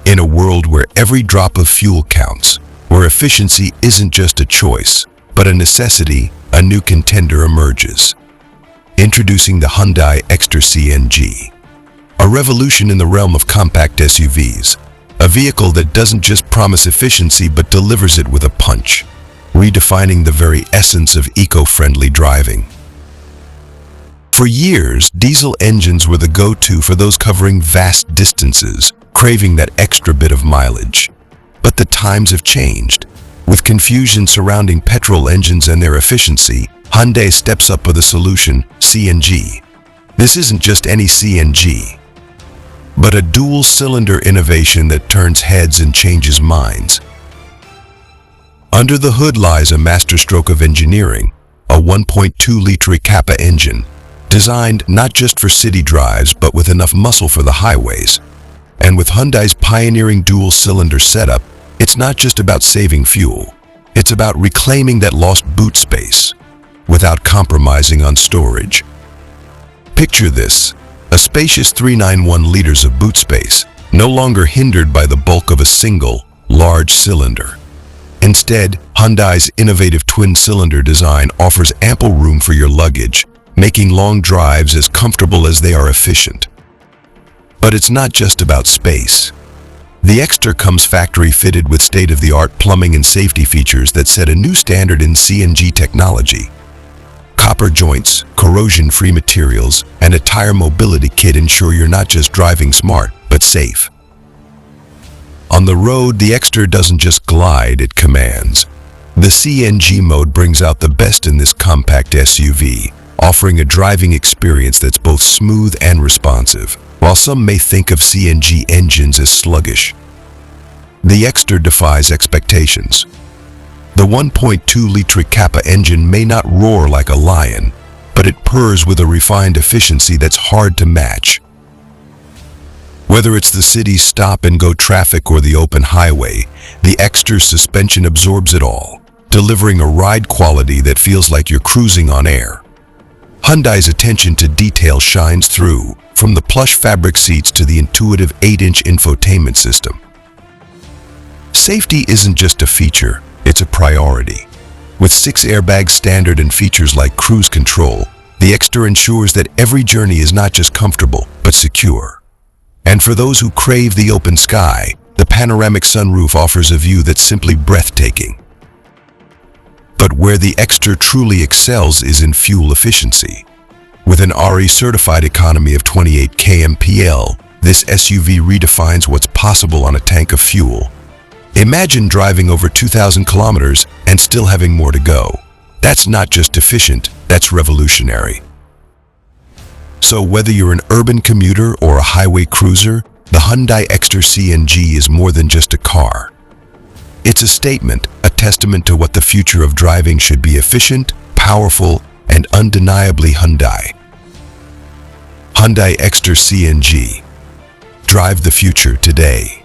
In a world where every drop of fuel counts, where efficiency isn't just a choice, but a necessity, a new contender emerges. Introducing the Hyundai Exter CNG. A revolution in the realm of compact SUVs. A vehicle that doesn't just promise efficiency but delivers it with a punch, redefining the very essence of eco-friendly driving. For years, diesel engines were the go-to for those covering vast distances, craving that extra bit of mileage. But the times have changed. With confusion surrounding petrol engines and their efficiency, Hyundai steps up with a solution, CNG. This isn't just any CNG, but a dual-cylinder innovation that turns heads and changes minds. Under the hood lies a masterstroke of engineering, a 1.2-liter Kappa engine, designed not just for city drives but with enough muscle for the highways. And with Hyundai's pioneering dual-cylinder setup, it's not just about saving fuel. It's about reclaiming that lost boot space, without compromising on storage. Picture this, a spacious 391 liters of boot space, no longer hindered by the bulk of a single, large cylinder. Instead, Hyundai's innovative twin-cylinder design offers ample room for your luggage, making long drives as comfortable as they are efficient. But it's not just about space. The Exter comes factory-fitted with state-of-the-art plumbing and safety features that set a new standard in CNG technology. Copper joints, corrosion-free materials, and a tire mobility kit ensure you're not just driving smart, but safe. On the road, the Exter doesn't just glide, it commands. The CNG mode brings out the best in this compact SUV, offering a driving experience that's both smooth and responsive. While some may think of CNG engines as sluggish, the Exter defies expectations. The 1.2-liter Kappa engine may not roar like a lion, but it purrs with a refined efficiency that's hard to match. Whether it's the city's stop-and-go traffic or the open highway, the Exter's suspension absorbs it all, delivering a ride quality that feels like you're cruising on air. Hyundai's attention to detail shines through, from the plush fabric seats to the intuitive 8-inch infotainment system. Safety isn't just a feature, it's a priority. With 6 airbags standard and features like cruise control, the Exter ensures that every journey is not just comfortable, but secure. And for those who crave the open sky, the panoramic sunroof offers a view that's simply breathtaking. But where the Exter truly excels is in fuel efficiency. With an RE-certified economy of 28 kmpl, this SUV redefines what's possible on a tank of fuel. Imagine driving over 2,000 kilometers and still having more to go. That's not just efficient, that's revolutionary. So whether you're an urban commuter or a highway cruiser, the Hyundai Exter CNG is more than just a car. It's a statement, a testament to what the future of driving should be: efficient, powerful, and undeniably Hyundai. Hyundai Exter CNG. Drive the future today.